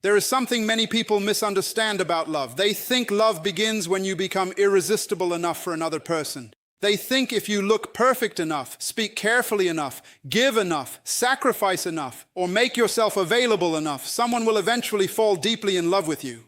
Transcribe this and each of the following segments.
There is something many people misunderstand about love. They think love begins when you become irresistible enough for another person. They think if you look perfect enough, speak carefully enough, give enough, sacrifice enough, or make yourself available enough, someone will eventually fall deeply in love with you.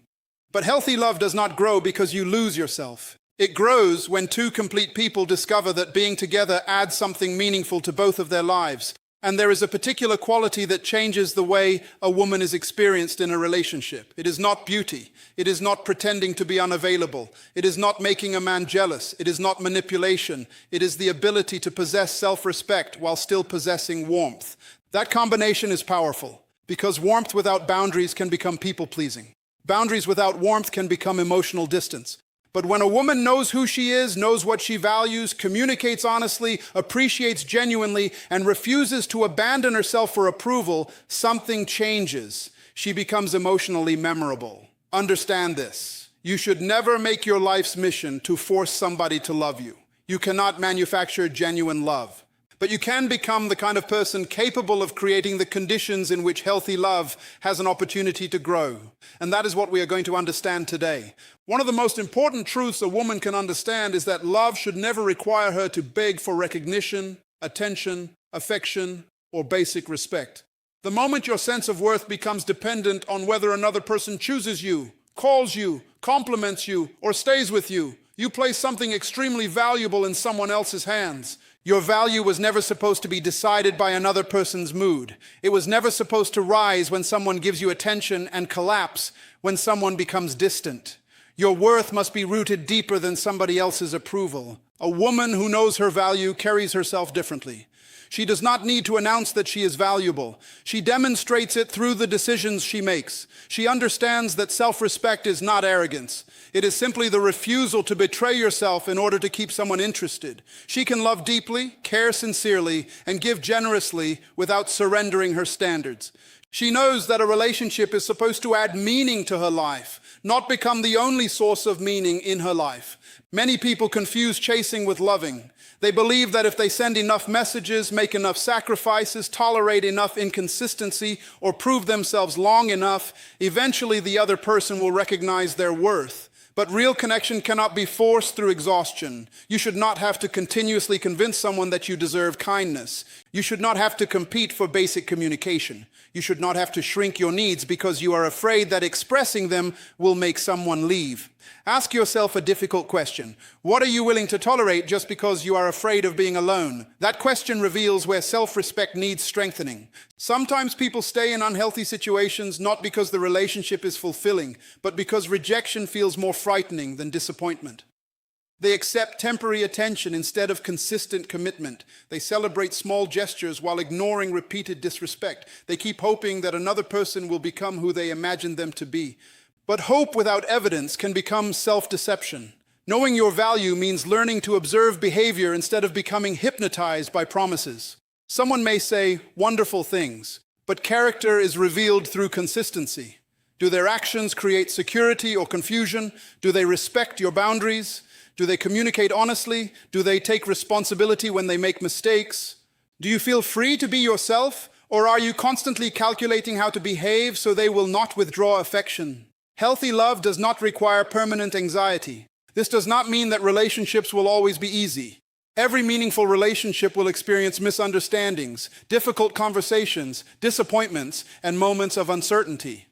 But healthy love does not grow because you lose yourself. It grows when two complete people discover that being together adds something meaningful to both of their lives. And there is a particular quality that changes the way a woman is experienced in a relationship. It is not beauty. It is not pretending to be unavailable. It is not making a man jealous. It is not manipulation. It is the ability to possess self-respect while still possessing warmth. That combination is powerful because warmth without boundaries can become people-pleasing. Boundaries without warmth can become emotional distance. But when a woman knows who she is, knows what she values, communicates honestly, appreciates genuinely, and refuses to abandon herself for approval, something changes. She becomes emotionally memorable. Understand this. You should never make your life's mission to force somebody to love you. You cannot manufacture genuine love. But you can become the kind of person capable of creating the conditions in which healthy love has an opportunity to grow. And that is what we are going to understand today. One of the most important truths a woman can understand is that love should never require her to beg for recognition, attention, affection, or basic respect. The moment your sense of worth becomes dependent on whether another person chooses you, calls you, compliments you, or stays with you, you place something extremely valuable in someone else's hands. Your value was never supposed to be decided by another person's mood. It was never supposed to rise when someone gives you attention and collapse when someone becomes distant. Your worth must be rooted deeper than somebody else's approval. A woman who knows her value carries herself differently. She does not need to announce that she is valuable. She demonstrates it through the decisions she makes. She understands that self-respect is not arrogance. It is simply the refusal to betray yourself in order to keep someone interested. She can love deeply, care sincerely, and give generously without surrendering her standards. She knows that a relationship is supposed to add meaning to her life, not become the only source of meaning in her life. Many people confuse chasing with loving. They believe that if they send enough messages, make enough sacrifices, tolerate enough inconsistency, or prove themselves long enough, eventually the other person will recognize their worth. But real connection cannot be forced through exhaustion. You should not have to continuously convince someone that you deserve kindness. You should not have to compete for basic communication. You should not have to shrink your needs because you are afraid that expressing them will make someone leave. Ask yourself a difficult question. What are you willing to tolerate just because you are afraid of being alone? That question reveals where self-respect needs strengthening. Sometimes people stay in unhealthy situations not because the relationship is fulfilling, but because rejection feels more frightening than disappointment. They accept temporary attention instead of consistent commitment. They celebrate small gestures while ignoring repeated disrespect. They keep hoping that another person will become who they imagine them to be. But hope without evidence can become self-deception. Knowing your value means learning to observe behavior instead of becoming hypnotized by promises. Someone may say wonderful things, but character is revealed through consistency. Do their actions create security or confusion? Do they respect your boundaries? Do they communicate honestly? Do they take responsibility when they make mistakes? Do you feel free to be yourself? Or are you constantly calculating how to behave so they will not withdraw affection? Healthy love does not require permanent anxiety. This does not mean that relationships will always be easy. Every meaningful relationship will experience misunderstandings, difficult conversations, disappointments, and moments of uncertainty.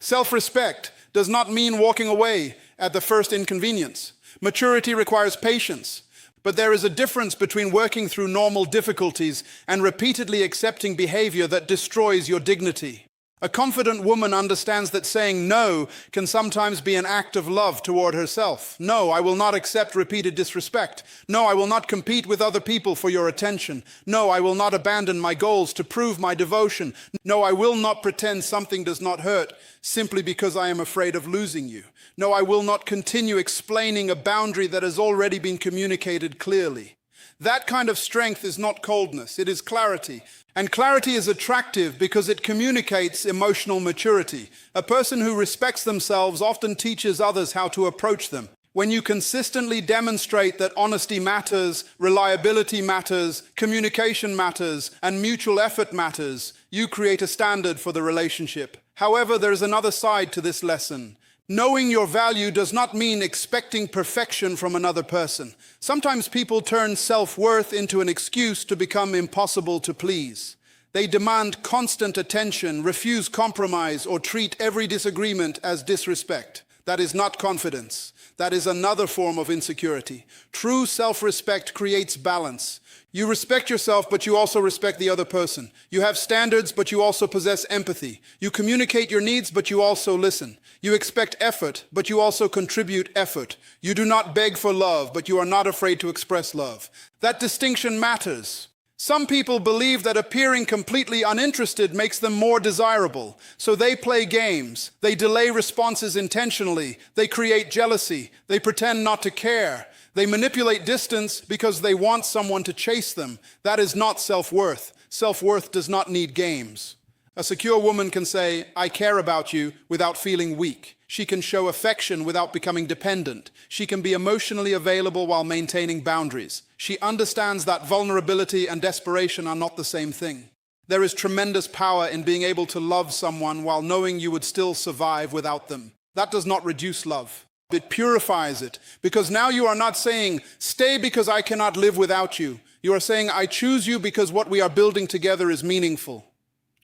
Self-respect does not mean walking away at the first inconvenience. Maturity requires patience, but there is a difference between working through normal difficulties and repeatedly accepting behavior that destroys your dignity. A confident woman understands that saying no can sometimes be an act of love toward herself. No, I will not accept repeated disrespect. No, I will not compete with other people for your attention. No, I will not abandon my goals to prove my devotion. No, I will not pretend something does not hurt simply because I am afraid of losing you. No, I will not continue explaining a boundary that has already been communicated clearly. That kind of strength is not coldness, it is clarity. And clarity is attractive because it communicates emotional maturity. A person who respects themselves often teaches others how to approach them. When you consistently demonstrate that honesty matters, reliability matters, communication matters, and mutual effort matters, you create a standard for the relationship. However, there is another side to this lesson. Knowing your value does not mean expecting perfection from another person. Sometimes people turn self-worth into an excuse to become impossible to please. They demand constant attention, refuse compromise, or treat every disagreement as disrespect. That is not confidence. That is another form of insecurity. True self-respect creates balance. You respect yourself, but you also respect the other person. You have standards, but you also possess empathy. You communicate your needs, but you also listen. You expect effort, but you also contribute effort. You do not beg for love, but you are not afraid to express love. That distinction matters. Some people believe that appearing completely uninterested makes them more desirable. So they play games. They delay responses intentionally. They create jealousy. They pretend not to care. They manipulate distance because they want someone to chase them. That is not self-worth. Self-worth does not need games. A secure woman can say, "I care about you," without feeling weak. She can show affection without becoming dependent. She can be emotionally available while maintaining boundaries. She understands that vulnerability and desperation are not the same thing. There is tremendous power in being able to love someone while knowing you would still survive without them. That does not reduce love. It purifies it, because now you are not saying, "Stay because I cannot live without you." You are saying, "I choose you because what we are building together is meaningful."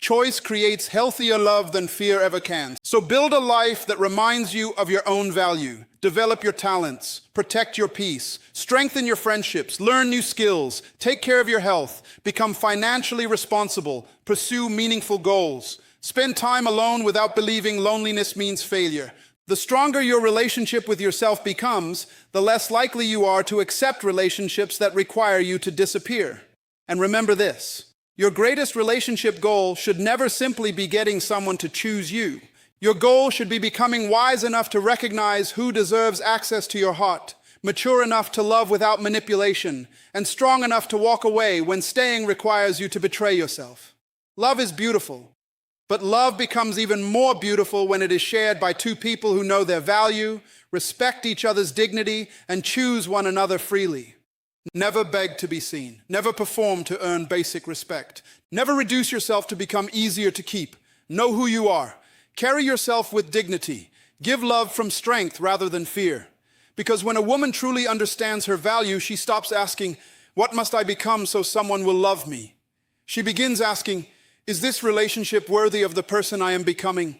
Choice creates healthier love than fear ever can. So build a life that reminds you of your own value. Develop your talents, protect your peace, strengthen your friendships, learn new skills, take care of your health, become financially responsible, pursue meaningful goals. Spend time alone without believing loneliness means failure. The stronger your relationship with yourself becomes, the less likely you are to accept relationships that require you to disappear. And remember this. Your greatest relationship goal should never simply be getting someone to choose you. Your goal should be becoming wise enough to recognize who deserves access to your heart, mature enough to love without manipulation, and strong enough to walk away when staying requires you to betray yourself. Love is beautiful, but love becomes even more beautiful when it is shared by two people who know their value, respect each other's dignity, and choose one another freely. Never beg to be seen. Never perform to earn basic respect. Never reduce yourself to become easier to keep. Know who you are. Carry yourself with dignity. Give love from strength rather than fear. Because when a woman truly understands her value, she stops asking, "What must I become so someone will love me?" She begins asking, "Is this relationship worthy of the person I am becoming?"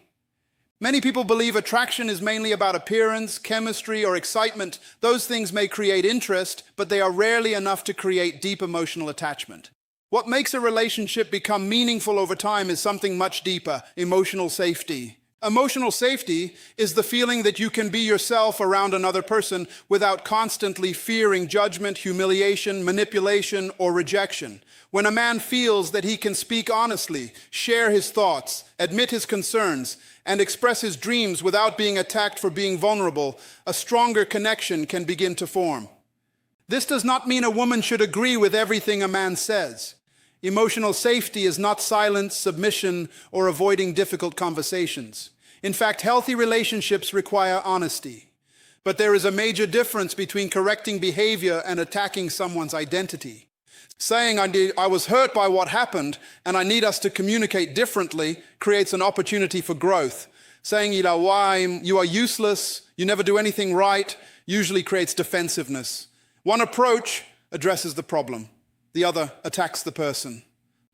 Many people believe attraction is mainly about appearance, chemistry, or excitement. Those things may create interest, but they are rarely enough to create deep emotional attachment. What makes a relationship become meaningful over time is something much deeper: emotional safety. Emotional safety is the feeling that you can be yourself around another person without constantly fearing judgment, humiliation, manipulation, or rejection. When a man feels that he can speak honestly, share his thoughts, admit his concerns, and express his dreams without being attacked for being vulnerable, a stronger connection can begin to form. This does not mean a woman should agree with everything a man says. Emotional safety is not silence, submission, or avoiding difficult conversations. In fact, healthy relationships require honesty. But there is a major difference between correcting behavior and attacking someone's identity. Saying I was hurt by what happened and I need us to communicate differently creates an opportunity for growth. Saying you are useless, you never do anything right, usually creates defensiveness. One approach addresses the problem. The other attacks the person.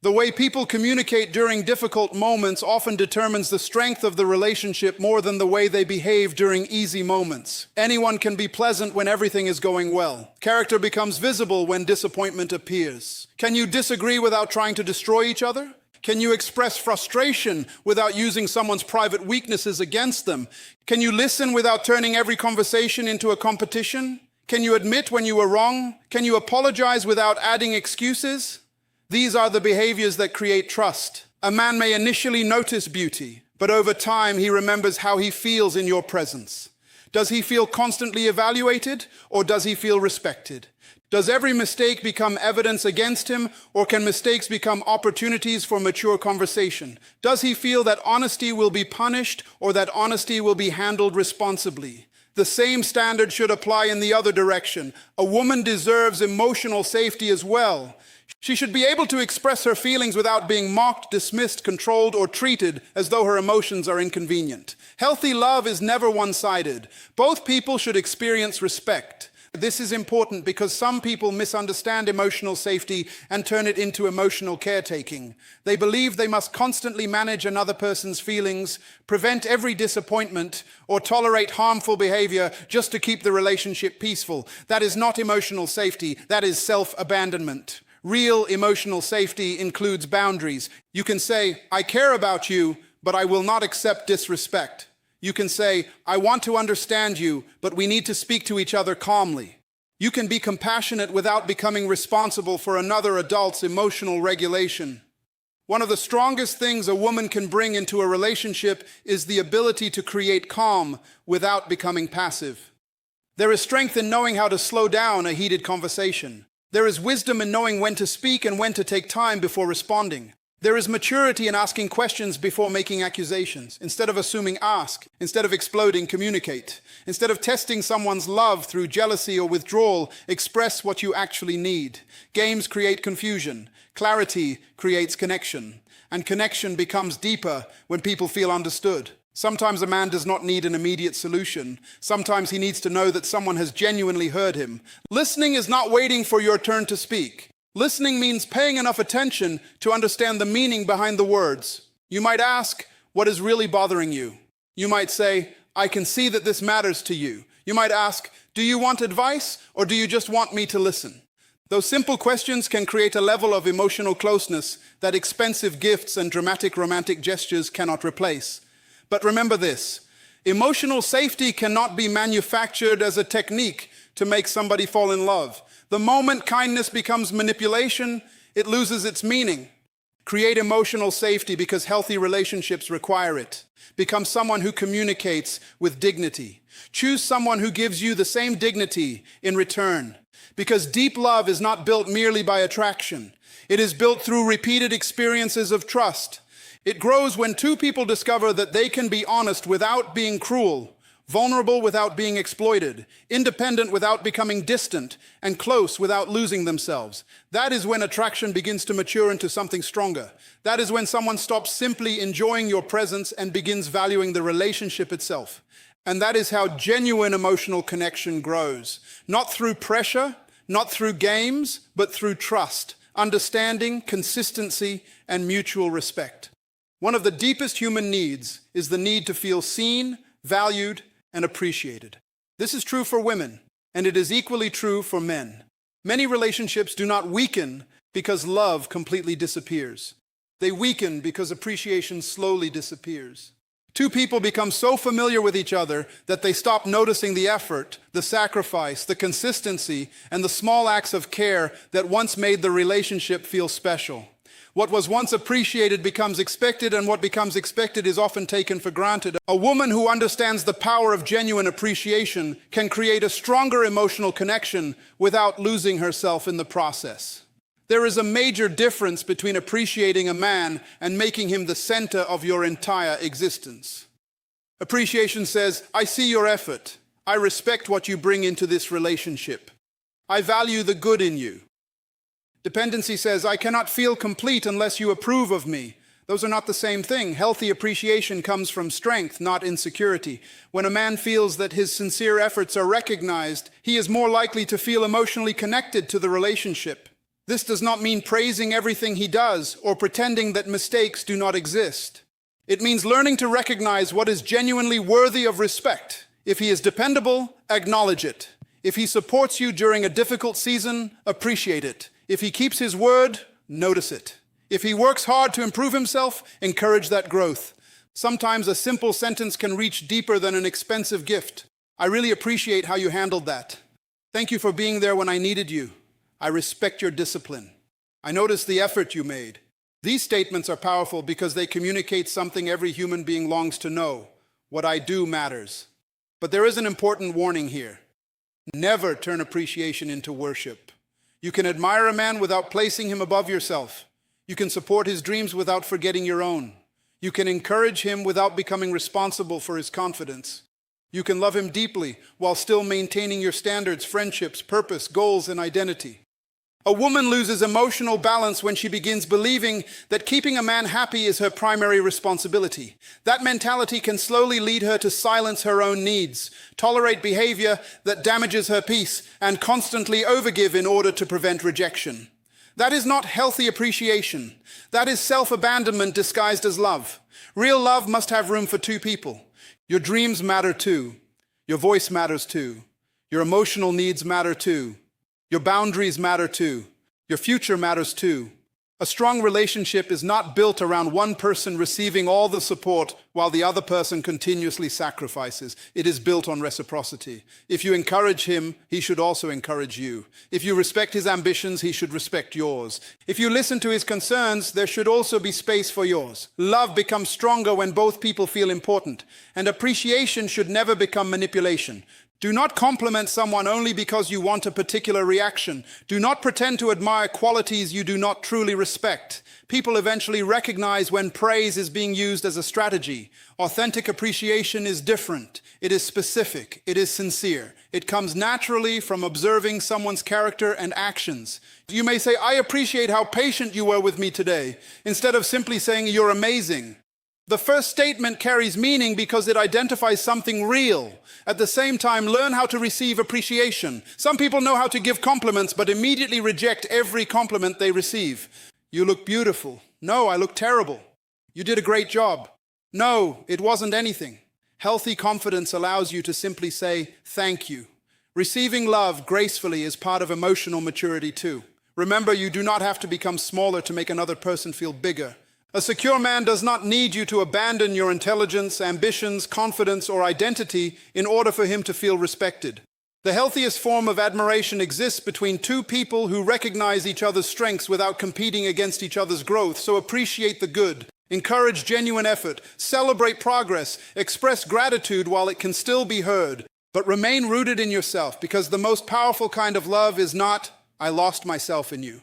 The way people communicate during difficult moments often determines the strength of the relationship more than the way they behave during easy moments. Anyone can be pleasant when everything is going well. Character becomes visible when disappointment appears. Can you disagree without trying to destroy each other? Can you express frustration without using someone's private weaknesses against them? Can you listen without turning every conversation into a competition? Can you admit when you were wrong? Can you apologize without adding excuses? These are the behaviors that create trust. A man may initially notice beauty, but over time he remembers how he feels in your presence. Does he feel constantly evaluated, or does he feel respected? Does every mistake become evidence against him, or can mistakes become opportunities for mature conversation? Does he feel that honesty will be punished, or that honesty will be handled responsibly? The same standard should apply in the other direction. A woman deserves emotional safety as well. She should be able to express her feelings without being mocked, dismissed, controlled, or treated as though her emotions are inconvenient. Healthy love is never one-sided. Both people should experience respect. This is important because some people misunderstand emotional safety and turn it into emotional caretaking. They believe they must constantly manage another person's feelings, prevent every disappointment, or tolerate harmful behavior just to keep the relationship peaceful. That is not emotional safety. That is self-abandonment. Real emotional safety includes boundaries. You can say, "I care about you, but I will not accept disrespect." You can say, "I want to understand you, but we need to speak to each other calmly." You can be compassionate without becoming responsible for another adult's emotional regulation. One of the strongest things a woman can bring into a relationship is the ability to create calm without becoming passive. There is strength in knowing how to slow down a heated conversation. There is wisdom in knowing when to speak and when to take time before responding. There is maturity in asking questions before making accusations. Instead of assuming, ask. Instead of exploding, communicate. Instead of testing someone's love through jealousy or withdrawal, express what you actually need. Games create confusion. Clarity creates connection. And connection becomes deeper when people feel understood. Sometimes a man does not need an immediate solution. Sometimes he needs to know that someone has genuinely heard him. Listening is not waiting for your turn to speak. Listening means paying enough attention to understand the meaning behind the words. You might ask, "What is really bothering you?" You might say, "I can see that this matters to you." You might ask, "Do you want advice or do you just want me to listen?" Those simple questions can create a level of emotional closeness that expensive gifts and dramatic romantic gestures cannot replace. But remember this, emotional safety cannot be manufactured as a technique to make somebody fall in love. The moment kindness becomes manipulation, it loses its meaning. Create emotional safety because healthy relationships require it. Become someone who communicates with dignity. Choose someone who gives you the same dignity in return. Because deep love is not built merely by attraction. It is built through repeated experiences of trust. It grows when two people discover that they can be honest without being cruel, vulnerable without being exploited, independent without becoming distant, and close without losing themselves. That is when attraction begins to mature into something stronger. That is when someone stops simply enjoying your presence and begins valuing the relationship itself. And that is how genuine emotional connection grows. Not through pressure, not through games, but through trust, understanding, consistency, and mutual respect. One of the deepest human needs is the need to feel seen, valued, and appreciated. This is true for women, and it is equally true for men. Many relationships do not weaken because love completely disappears. They weaken because appreciation slowly disappears. Two people become so familiar with each other that they stop noticing the effort, the sacrifice, the consistency, and the small acts of care that once made the relationship feel special. What was once appreciated becomes expected, and what becomes expected is often taken for granted. A woman who understands the power of genuine appreciation can create a stronger emotional connection without losing herself in the process. There is a major difference between appreciating a man and making him the center of your entire existence. Appreciation says, "I see your effort. I respect what you bring into this relationship. I value the good in you." Dependency says, "I cannot feel complete unless you approve of me." Those are not the same thing. Healthy appreciation comes from strength, not insecurity. When a man feels that his sincere efforts are recognized, he is more likely to feel emotionally connected to the relationship. This does not mean praising everything he does or pretending that mistakes do not exist. It means learning to recognize what is genuinely worthy of respect. If he is dependable, acknowledge it. If he supports you during a difficult season, appreciate it. If he keeps his word, notice it. If he works hard to improve himself, encourage that growth. Sometimes a simple sentence can reach deeper than an expensive gift. "I really appreciate how you handled that. Thank you for being there when I needed you. I respect your discipline. I notice the effort you made." These statements are powerful because they communicate something every human being longs to know. What I do matters. But there is an important warning here. Never turn appreciation into worship. You can admire a man without placing him above yourself. You can support his dreams without forgetting your own. You can encourage him without becoming responsible for his confidence. You can love him deeply while still maintaining your standards, friendships, purpose, goals, and identity. A woman loses emotional balance when she begins believing that keeping a man happy is her primary responsibility. That mentality can slowly lead her to silence her own needs, tolerate behavior that damages her peace, and constantly overgive in order to prevent rejection. That is not healthy appreciation. That is self-abandonment disguised as love. Real love must have room for two people. Your dreams matter too. Your voice matters too. Your emotional needs matter too. Your boundaries matter too. Your future matters too. A strong relationship is not built around one person receiving all the support while the other person continuously sacrifices. It is built on reciprocity. If you encourage him, he should also encourage you. If you respect his ambitions, he should respect yours. If you listen to his concerns, there should also be space for yours. Love becomes stronger when both people feel important, and appreciation should never become manipulation. Do not compliment someone only because you want a particular reaction. Do not pretend to admire qualities you do not truly respect. People eventually recognize when praise is being used as a strategy. Authentic appreciation is different. It is specific. It is sincere. It comes naturally from observing someone's character and actions. You may say, "I appreciate how patient you were with me today," instead of simply saying, "You're amazing." The first statement carries meaning because it identifies something real. At the same time, learn how to receive appreciation. Some people know how to give compliments, but immediately reject every compliment they receive. "You look beautiful." "No, I look terrible." "You did a great job." "No, it wasn't anything." Healthy confidence allows you to simply say, "Thank you." Receiving love gracefully is part of emotional maturity too. Remember, you do not have to become smaller to make another person feel bigger. A secure man does not need you to abandon your intelligence, ambitions, confidence, or identity in order for him to feel respected. The healthiest form of admiration exists between two people who recognize each other's strengths without competing against each other's growth. So appreciate the good, encourage genuine effort, celebrate progress, express gratitude while it can still be heard, but remain rooted in yourself, because the most powerful kind of love is not, "I lost myself in you."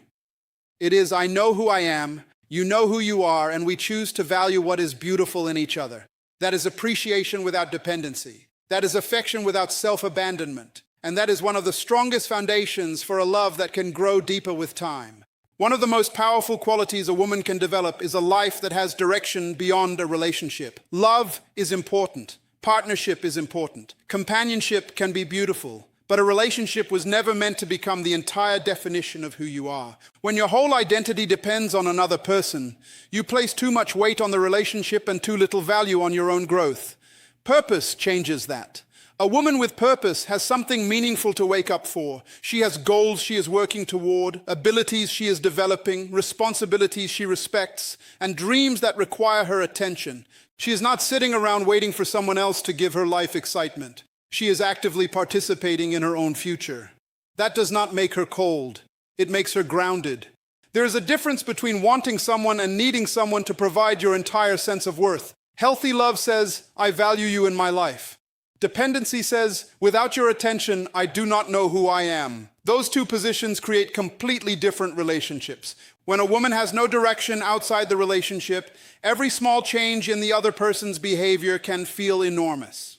It is, "I know who I am, you know who you are, and we choose to value what is beautiful in each other." That is appreciation without dependency. That is affection without self-abandonment. And that is one of the strongest foundations for a love that can grow deeper with time. One of the most powerful qualities a woman can develop is a life that has direction beyond a relationship. Love is important. Partnership is important. Companionship can be beautiful. But a relationship was never meant to become the entire definition of who you are. When your whole identity depends on another person, you place too much weight on the relationship and too little value on your own growth. Purpose changes that. A woman with purpose has something meaningful to wake up for. She has goals she is working toward, abilities she is developing, responsibilities she respects, and dreams that require her attention. She is not sitting around waiting for someone else to give her life excitement. She is actively participating in her own future. That does not make her cold. It makes her grounded. There is a difference between wanting someone and needing someone to provide your entire sense of worth. Healthy love says, "I value you in my life." Dependency says, "Without your attention, I do not know who I am." Those two positions create completely different relationships. When a woman has no direction outside the relationship, every small change in the other person's behavior can feel enormous.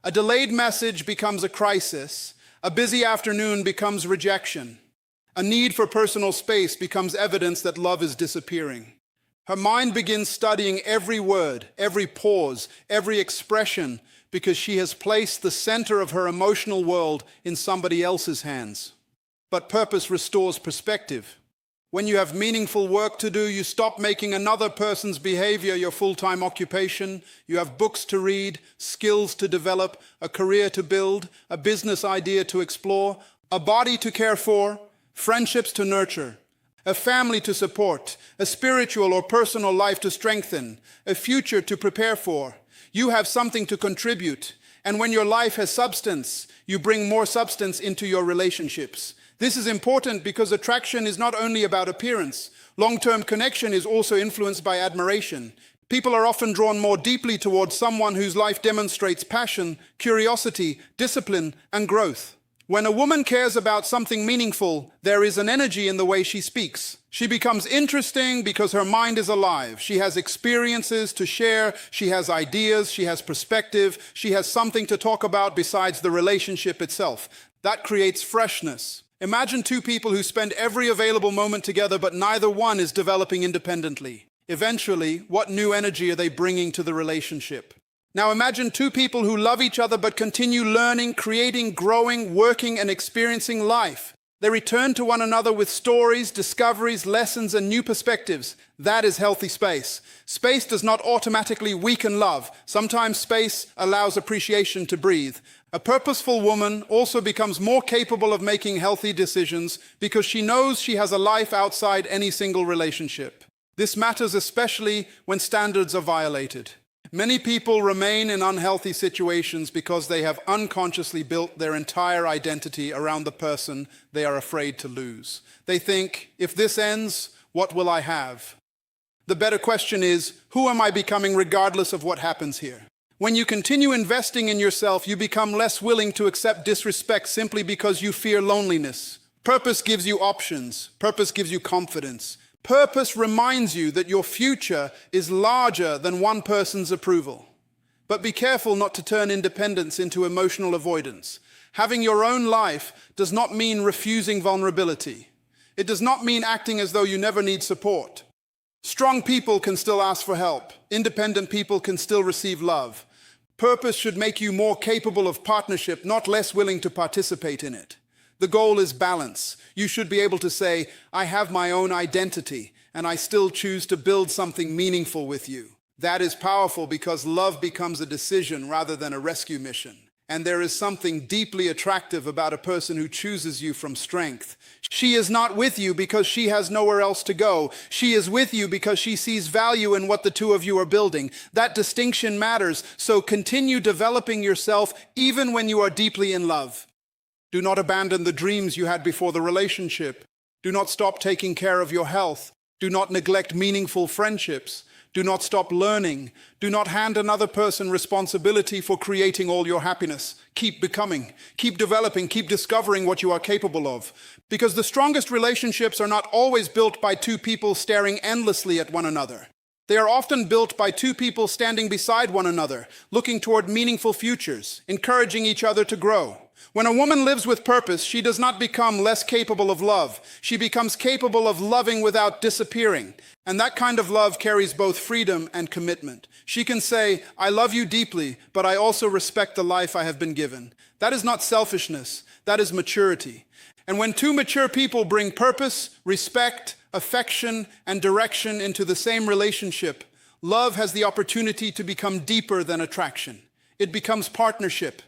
A delayed message becomes a crisis. A busy afternoon becomes rejection. A need for personal space becomes evidence that love is disappearing. Her mind begins studying every word, every pause, every expression, because she has placed the center of her emotional world in somebody else's hands. But purpose restores perspective. When you have meaningful work to do, you stop making another person's behavior your full-time occupation. You have books to read, skills to develop, a career to build, a business idea to explore, a body to care for, friendships to nurture, a family to support, a spiritual or personal life to strengthen, a future to prepare for. You have something to contribute. And when your life has substance, you bring more substance into your relationships. This is important because attraction is not only about appearance. Long-term connection is also influenced by admiration. People are often drawn more deeply towards someone whose life demonstrates passion, curiosity, discipline, and growth. When a woman cares about something meaningful, there is an energy in the way she speaks. She becomes interesting because her mind is alive. She has experiences to share. She has ideas. She has perspective. She has something to talk about besides the relationship itself. That creates freshness. Imagine two people who spend every available moment together, but neither one is developing independently. Eventually, what new energy are they bringing to the relationship? Now imagine two people who love each other but continue learning, creating, growing, working, and experiencing life. They return to one another with stories, discoveries, lessons, and new perspectives. That is healthy space. Space does not automatically weaken love. Sometimes space allows appreciation to breathe. A purposeful woman also becomes more capable of making healthy decisions because she knows she has a life outside any single relationship. This matters especially when standards are violated. Many people remain in unhealthy situations because they have unconsciously built their entire identity around the person they are afraid to lose. They think, if this ends, what will I have? The better question is, who am I becoming regardless of what happens here? When you continue investing in yourself, you become less willing to accept disrespect simply because you fear loneliness. Purpose gives you options. Purpose gives you confidence. Purpose reminds you that your future is larger than one person's approval. But be careful not to turn independence into emotional avoidance. Having your own life does not mean refusing vulnerability. It does not mean acting as though you never need support. Strong people can still ask for help. Independent people can still receive love. Purpose should make you more capable of partnership, not less willing to participate in it. The goal is balance. You should be able to say, I have my own identity, and I still choose to build something meaningful with you. That is powerful because love becomes a decision rather than a rescue mission. And there is something deeply attractive about a person who chooses you from strength. She is not with you because she has nowhere else to go. She is with you because she sees value in what the two of you are building. That distinction matters, so continue developing yourself even when you are deeply in love. Do not abandon the dreams you had before the relationship. Do not stop taking care of your health. Do not neglect meaningful friendships. Do not stop learning. Do not hand another person responsibility for creating all your happiness. Keep becoming, keep developing, keep discovering what you are capable of. Because the strongest relationships are not always built by two people staring endlessly at one another. They are often built by two people standing beside one another, looking toward meaningful futures, encouraging each other to grow. When a woman lives with purpose, she does not become less capable of love. She becomes capable of loving without disappearing. And that kind of love carries both freedom and commitment. She can say, I love you deeply, but I also respect the life I have been given. That is not selfishness. That is maturity. And when two mature people bring purpose, respect, affection, and direction into the same relationship, love has the opportunity to become deeper than attraction. It becomes partnership.